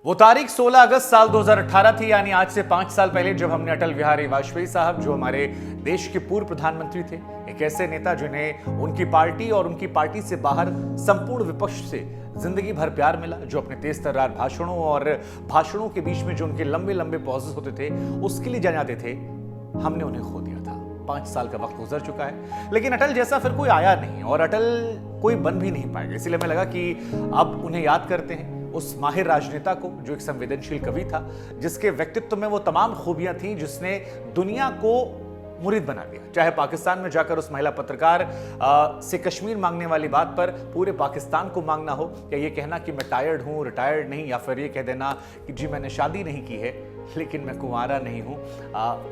वो तारीख 16 अगस्त साल 2018 थी, यानी आज से 5 साल पहले, जब हमने अटल बिहारी वाजपेयी साहब, जो हमारे देश के पूर्व प्रधानमंत्री थे, एक ऐसे नेता जिन्हें उनकी पार्टी और उनकी पार्टी से बाहर संपूर्ण विपक्ष से जिंदगी भर प्यार मिला, जो अपने तेज तर्रार भाषणों के बीच में जो उनके लंबे लंबे पॉजेस होते थे उसके लिए जाने जाते थे, हमने उन्हें खो दिया था। 5 साल का वक्त गुजर चुका है, लेकिन अटल जैसा फिर कोई आया नहीं और अटल कोई बन भी नहीं पाएगा। इसलिए हमें लगा कि अब उन्हें याद करते हैं, उस माहिर राजनेता को जो एक संवेदनशील कवि था, जिसके व्यक्तित्व में वो तमाम खूबियां थी जिसने दुनिया को मुरीद बना दिया। चाहे पाकिस्तान में जाकर उस महिला पत्रकार से कश्मीर मांगने वाली बात पर पूरे पाकिस्तान को मांगना हो, या ये कहना कि मैं टायर्ड हूं, रिटायर्ड नहीं, या फिर ये कह देना कि जी मैंने शादी नहीं की है लेकिन मैं कुंवारा नहीं हूं।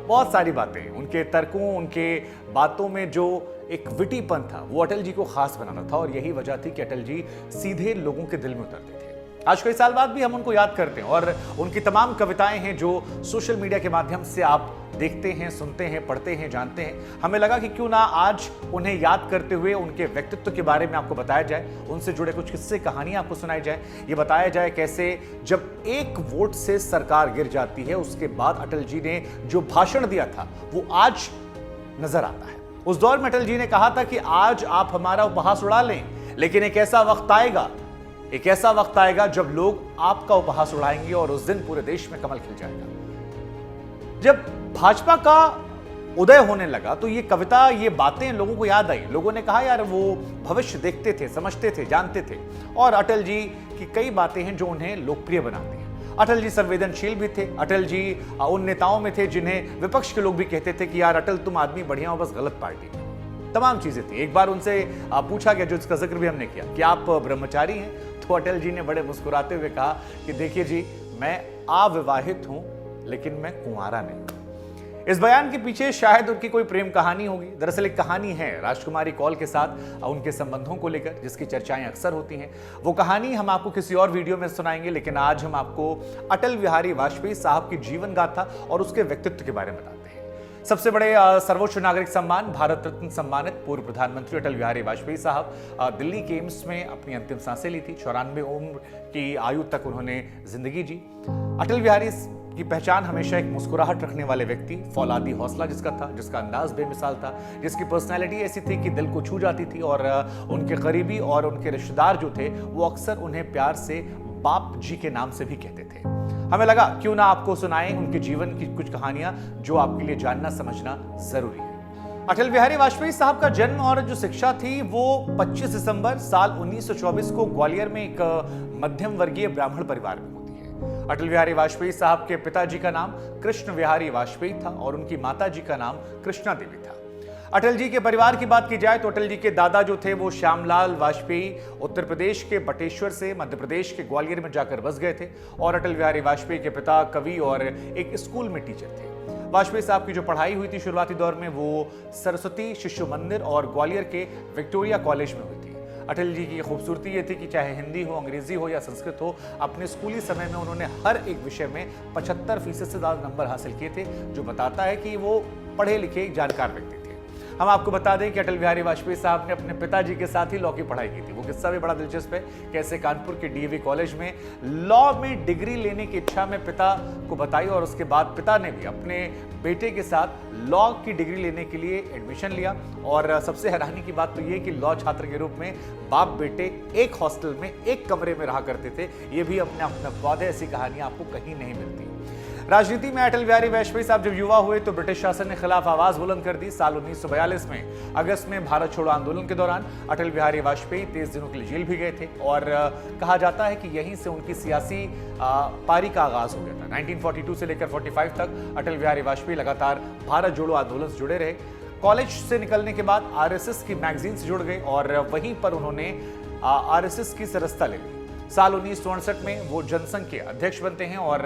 बहुत सारी बातें, उनके तर्कों, उनके बातों में जो एक विटीपन था, वो अटल जी को खास बनाना था, और यही वजह थी कि अटल जी सीधे लोगों के दिल में उतरते थे। आज कई साल बाद भी हम उनको याद करते हैं, और उनकी तमाम कविताएं हैं जो सोशल मीडिया के माध्यम से आप देखते हैं, सुनते हैं, पढ़ते हैं, जानते हैं। हमें लगा कि क्यों ना आज उन्हें याद करते हुए उनके व्यक्तित्व के बारे में आपको बताया जाए, उनसे जुड़े कुछ किस्से, कहानियां आपको सुनाई जाए, ये बताया जाए कैसे जब एक वोट से सरकार गिर जाती है, उसके बाद अटल जी ने जो भाषण दिया था वो आज नजर आता है। उस दौर में अटल जी ने कहा था कि आज आप हमारा उपहास उड़ा लें, लेकिन एक ऐसा वक्त आएगा जब लोग आपका उपहास उड़ाएंगे और उस दिन पूरे देश में कमल खिल जाएगा। जब भाजपा का उदय होने लगा तो ये कविता, ये बातें लोगों को याद आई। लोगों ने कहा यार वो भविष्य देखते थे, समझते थे, जानते थे, और अटल जी की कई बातें हैं जो उन्हें लोकप्रिय बनाती हैं। अटल जी संवेदनशील भी थे। अटल जी उन नेताओं में थे जिन्हें विपक्ष के लोग भी कहते थे कि यार अटल तुम आदमी बढ़िया हो, बस गलत पार्टी में। तमाम चीजें थी। एक बार उनसे पूछा गया, जो इसका जिक्र भी हमने किया, कि आप ब्रह्मचारी हैं, तो अटल जी ने बड़े मुस्कुराते हुए कहा कि देखिए जी, मैं अविवाहित हूं लेकिन मैं कुंवारा नहीं हूं। इस बयान के पीछे शायद उनकी कोई प्रेम कहानी होगी। दरअसल एक कहानी है राजकुमारी कौल के साथ, उनके संबंधों को लेकर, जिसकी चर्चाएं अक्सर होती हैं। वो कहानी हम आपको किसी और वीडियो में सुनाएंगे, लेकिन आज हम आपको अटल बिहारी वाजपेयी साहब की जीवन गाथा और उसके व्यक्तित्व के बारे में बताते हैं। सबसे बड़े सर्वोच्च नागरिक सम्मान, भारत रत्न सम्मानित पूर्व प्रधानमंत्री अटल बिहारी वाजपेयी साहब दिल्ली के एम्स में अपनी अंतिम सांसें ली थी। 94 उम्र की आयु तक उन्होंने जिंदगी जी। अटल बिहारी की पहचान हमेशा एक मुस्कुराहट रखने वाले व्यक्ति, फौलादी हौसला जिसका था, जिसका अंदाज बेमिसाल था, जिसकी पर्सनैलिटी ऐसी थी कि दिल को छू जाती थी, और उनके करीबी और उनके रिश्तेदार जो थे वो अक्सर उन्हें प्यार से बाप जी के नाम से भी कहते थे। हमें लगा क्यों ना आपको सुनाएं उनके जीवन की कुछ कहानियां जो आपके लिए जानना समझना जरूरी है। अटल बिहारी वाजपेयी साहब का जन्म और जो शिक्षा थी वो 25 दिसंबर साल 1924 को ग्वालियर में एक मध्यम वर्गीय ब्राह्मण परिवार में होती है। अटल बिहारी वाजपेयी साहब के पिताजी का नाम कृष्ण बिहारी वाजपेयी था और उनकी माता जी का नाम कृष्णा देवी था। अटल जी के परिवार की बात की जाए तो अटल जी के दादा जो थे वो श्यामलाल वाजपेयी उत्तर प्रदेश के बटेश्वर से मध्य प्रदेश के ग्वालियर में जाकर बस गए थे, और अटल बिहारी वाजपेयी के पिता कवि और एक स्कूल में टीचर थे। वाजपेयी साहब की जो पढ़ाई हुई थी शुरुआती दौर में, वो सरस्वती शिशु मंदिर और ग्वालियर के विक्टोरिया कॉलेज में हुई थी। अटल जी की खूबसूरती ये थी कि चाहे हिंदी हो, अंग्रेजी हो या संस्कृत हो, अपने स्कूली समय में उन्होंने हर एक विषय में 75% से ज्यादा नंबर हासिल किए थे, जो बताता है कि वो पढ़े लिखे जानकार व्यक्ति थे। हम आपको बता दें कि अटल बिहारी वाजपेयी साहब ने अपने पिताजी के साथ ही लॉ की पढ़ाई की थी। वो किस्सा भी बड़ा दिलचस्प है, कैसे कानपुर के डीएवी कॉलेज में लॉ में डिग्री लेने की इच्छा में पिता को बताई, और उसके बाद पिता ने भी अपने बेटे के साथ लॉ की डिग्री लेने के लिए एडमिशन लिया। और सबसे हैरानी की बात तो ये कि लॉ छात्र के रूप में बाप बेटे एक हॉस्टल में, एक कमरे में रहा करते थे। ये भी अपने आप में अपवाद है, ऐसी कहानियां आपको कहीं नहीं मिलती। राजनीति में अटल बिहारी वाजपेयी साहब जब युवा हुए तो ब्रिटिश शासन के खिलाफ आवाज बुलंद कर दी। साल 1942 में अगस्त में भारत छोड़ो आंदोलन के दौरान अटल बिहारी वाजपेयी 23 दिनों के लिए जेल भी गए थे, और कहा जाता है कि यहीं से उनकी सियासी पारी का आगाज हो गया था। 1942 से लेकर 45 तक अटल बिहारी वाजपेयी लगातार भारत जोड़ो आंदोलन से जुड़े रहे। कॉलेज से निकलने के बाद आरएसएस की मैगजीन से जुड़ गए, और वहीं पर उन्होंने आरएसएस की सदस्यता ले ली। साल 1964 में वो जनसंघ के अध्यक्ष बनते हैं, और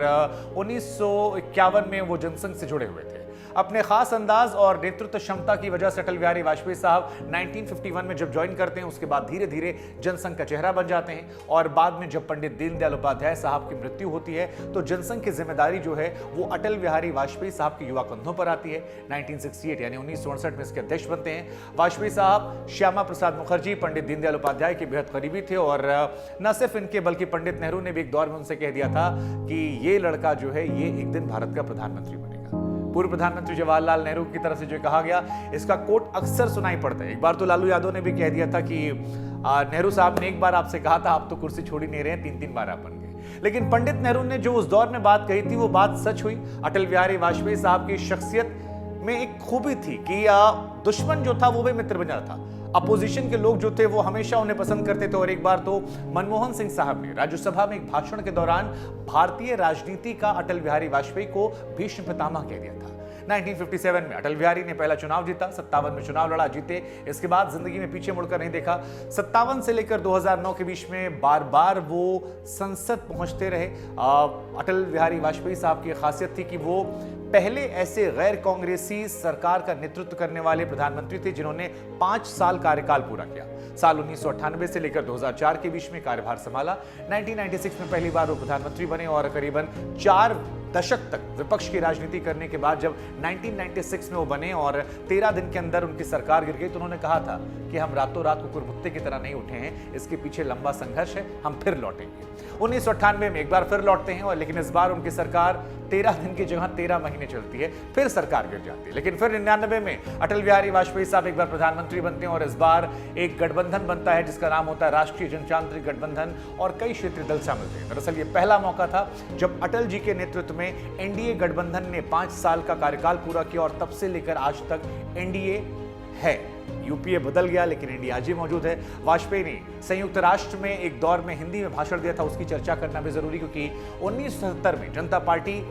1951 में वो जनसंघ से जुड़े हुए थे। अपने खास अंदाज और नेतृत्व क्षमता की वजह से अटल बिहारी वाजपेयी साहब 1951 में जब ज्वाइन करते हैं, उसके बाद धीरे धीरे जनसंघ का चेहरा बन जाते हैं और बाद में जब पंडित दीनदयाल उपाध्याय साहब की मृत्यु होती है तो जनसंघ की जिम्मेदारी जो है वो अटल बिहारी वाजपेयी साहब के युवा कंधों पर आती है। 1968 यानी 1968 में इसके अध्यक्ष बनते हैं। वाजपेयी साहब श्यामा प्रसाद मुखर्जी, पंडित दीनदयाल उपाध्याय के बेहद करीबी थे और न सिर्फ इनके बल्कि पंडित नेहरू ने भी एक दौर में उनसे कह दिया था कि ये लड़का जो है ये एक दिन भारत का प्रधानमंत्री बनेगा। पूर्व प्रधानमंत्री जवाहरलाल नेहरू की तरफ से जो कहा गया, इसका कोट अक्सर सुनाई पड़ता है। एक बार तो लालू यादव ने भी कह दिया था कि नेहरू साहब ने एक बार आपसे कहा था आप तो कुर्सी छोड़ ही नहीं रहे, 3-3 बार आप बन गए। लेकिन पंडित नेहरू ने जो उस दौर में बात कही थी वो बात सच हुई। अटल बिहारी वाजपेयी साहब की शख्सियत में एक खूबी थी कि दुश्मन जो था वो भी मित्र बन जाता था। अपोजिशन के लोग जो थे वो हमेशा उन्हें पसंद करते थे। और एक बार तो मनमोहन सिंह साहब ने राज्यसभा में एक भाषण के दौरान भारतीय राजनीति का अटल बिहारी वाजपेयी को भीष्म पितामह कह दिया था। 1957 में अटल बिहारी ने पहला चुनाव जीता, 57 में चुनाव लड़ा, जीते। इसके बाद जिंदगी में पीछे मुड़कर नहीं देखा। 57 से लेकर 2009 के बीच में बार बार वो संसद पहुंचते रहे। अटल बिहारी वाजपेयी साहब की खासियत थी कि वो पहले ऐसे गैर कांग्रेसी सरकार का नेतृत्व करने वाले प्रधानमंत्री थे जिन्होंने 5 साल कार्यकाल पूरा किया। साल 1998 से लेकर 2004 के बीच में कार्यभार संभाला। 1996 में पहली बार वो प्रधानमंत्री बने और करीबन 4 दशक तक विपक्ष की राजनीति करने के बाद जब 1996 में वो बने और 13 दिन के अंदर उनकी सरकार गिर गई तो उन्होंने कहा था कि हम रातों रात कुकुर मुत्ते की तरह नहीं उठे हैं, इसके पीछे लंबा संघर्ष है, हम फिर लौटेंगे। 1998 में एक बार फिर लौटते हैं और लेकिन इस बार उनकी सरकार 13 दिन की जगह 13 महीने चलती है, फिर सरकार गिर जाती है। लेकिन फिर 99 में अटल बिहारी वाजपेयी साहब एक बार प्रधानमंत्री बनते हैं और इस बार एक गठबंधन बनता है जिसका नाम होता है राष्ट्रीय जनतांत्रिक गठबंधन और कई क्षेत्रीय दल शामिल थे। दरअसल ये पहला मौका था जब अटल जी के नेतृत्व में एनडीए गठबंधन ने 5 साल का कार्यकाल पूरा किया और तब से लेकर आज तक एनडीए है। यूपीए बदल गया लेकिन इंडिया आज ही मौजूद है। वाजपेयी ने संयुक्त राष्ट्र में एक दौर में हिंदी में भाषण दिया था, उसकी चर्चा करना भी जरूरी क्योंकि 1977 में जनता पार्टी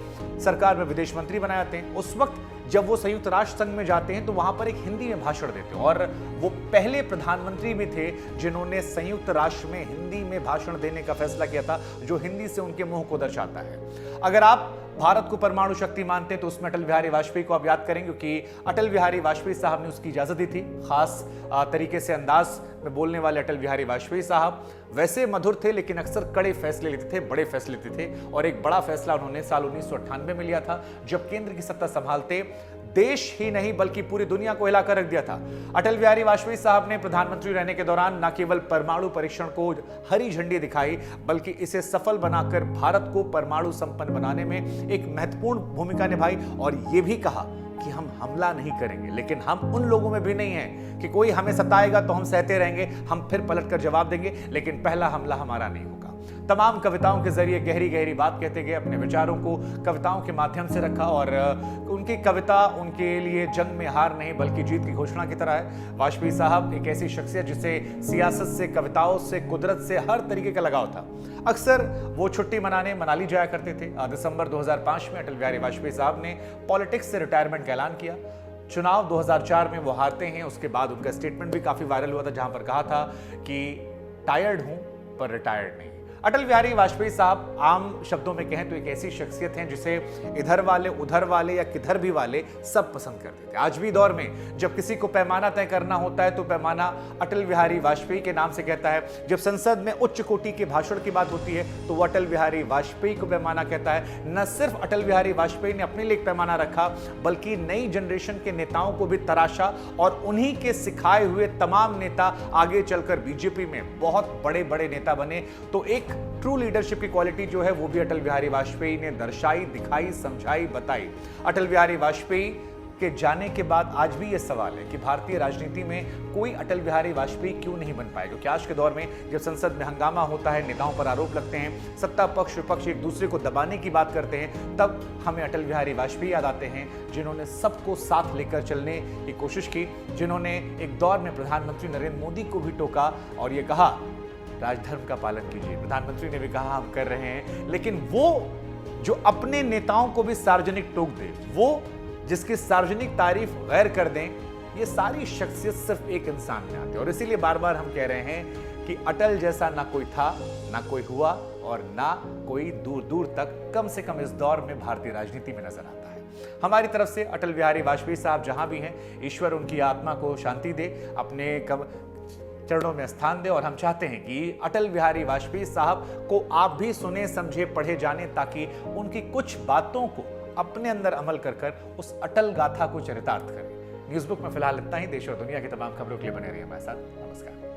सरकार में विदेश मंत्री बनाए जाते हैं। उस वक्त जब वो संयुक्त राष्ट्र संघ में जाते हैं तो वहां पर एक हिंदी में भाषण देते हैं और वो पहले प्रधानमंत्री भी थे जिन्होंने संयुक्त राष्ट्र में हिंदी में भाषण देने का फैसला किया था, जो हिंदी से उनके मुंह को दर्शाता है। अगर आप भारत को परमाणु शक्ति मानते हैं तो उसमें अटल बिहारी वाजपेयी को आप याद करें क्योंकि अटल बिहारी वाजपेयी साहब ने उसकी इजाजत दी थी। खास तरीके से अंदाज में बोलने वाले अटल बिहारी वाजपेयी साहब वैसे मधुर थे लेकिन अक्सर कड़े फैसले लेते थे, बड़े फैसले लेते थे। और एक बड़ा फैसला उन्होंने साल 1998 में लिया था जब केंद्र की सत्ता संभालते देश ही नहीं बल्कि पूरी दुनिया को हिलाकर रख दिया था। अटल बिहारी वाजपेयी साहब ने प्रधानमंत्री रहने के दौरान न केवल परमाणु परीक्षण को हरी झंडी दिखाई बल्कि इसे सफल बनाकर भारत को परमाणु संपन्न बनाने में एक महत्वपूर्ण भूमिका निभाई और यह भी कहा कि हम हमला नहीं करेंगे लेकिन हम उन लोगों में भी नहीं हैं कि कोई हमें सताएगा तो हम सहते रहेंगे, हम फिर पलटकर जवाब देंगे, लेकिन पहला हमला हमारा नहीं होगा। तमाम कविताओं के जरिए गहरी गहरी बात कहते गए, अपने विचारों को कविताओं के माध्यम से रखा और उनकी कविता उनके लिए जंग में हार नहीं बल्कि जीत की घोषणा की तरह है। वाजपेयी साहब एक ऐसी शख्सियत जिसे सियासत से, कविताओं से, कुदरत से हर तरीके का लगाव था। अक्सर वो छुट्टी मनाने मनाली जाया करते थे। दिसंबर 2005 में अटल बिहारी वाजपेयी साहब ने पॉलिटिक्स से रिटायरमेंट का ऐलान किया। चुनाव 2004 में वो हारते हैं। उसके बाद उनका स्टेटमेंट भी काफी वायरल हुआ था जहां पर कहा था कि टायर्ड हूं पर रिटायर्ड नहीं। अटल बिहारी वाजपेयी साहब आम शब्दों में कहें तो एक ऐसी शख्सियत हैं जिसे इधर वाले, उधर वाले या किधर भी वाले सब पसंद करते थे। आज भी दौर में जब किसी को पैमाना तय करना होता है तो पैमाना अटल बिहारी वाजपेयी के नाम से कहता है। जब संसद में उच्च कोटि के भाषण की बात होती है तो वो अटल बिहारी वाजपेयी को पैमाना कहता है। न सिर्फ अटल बिहारी वाजपेयी ने अपने लिए एक पैमाना रखा बल्कि नई जनरेशन के नेताओं को भी तराशा और उन्हीं के सिखाए हुए तमाम नेता आगे चलकर बीजेपी में बहुत बड़े बड़े नेता बने। तो एक ट्रू लीडरशिप की क्वालिटी जो है वो भी अटल बिहारी वाजपेयी ने दर्शाई, दिखाई, समझाई, बताई। अटल बिहारी वाजपेयी के जाने के बाद आज भी यह सवाल है कि भारतीय राजनीति में कोई अटल बिहारी वाजपेयी क्यों नहीं बन पाए, क्योंकि आज के दौर में जब संसद में हंगामा होता है, नेताओं पर आरोप लगते हैं, सत्ता पक्ष विपक्ष एक दूसरे को दबाने की बात करते हैं, तब हमें अटल बिहारी वाजपेयी याद आते हैं जिन्होंने सबको साथ लेकर चलने की कोशिश की, जिन्होंने एक दौर में प्रधानमंत्री नरेंद्र मोदी को भी टोका और ये कहा राजधर्म का पालन कीजिए। प्रधानमंत्री ने भी कहा हम कर रहे हैं, लेकिन वो जो अपने नेताओं को भी सार्वजनिक टोक दे, वो जिसकी सार्वजनिक तारीफ गैर कर दें, ये सारी शख्सियत सिर्फ एक इंसान में आती है। और इसीलिए बार बार हम कह रहे हैं कि अटल जैसा ना कोई था, ना कोई हुआ और ना कोई दूर दूर तक, कम से कम इस दौर में भारतीय राजनीति में नजर आता है। हमारी तरफ से अटल बिहारी वाजपेयी साहब जहां भी हैं, ईश्वर उनकी आत्मा को शांति दे, अपने चरणों में स्थान दे। और हम चाहते हैं कि अटल बिहारी वाजपेयी साहब को आप भी सुने, समझे, पढ़े, जाने, ताकि उनकी कुछ बातों को अपने अंदर अमल कर उस अटल गाथा को चरितार्थ करें। न्यूज़ बुक में फिलहाल इतना ही। देश और दुनिया की तमाम खबरों के लिए बने रहिए हमारे साथ। नमस्कार।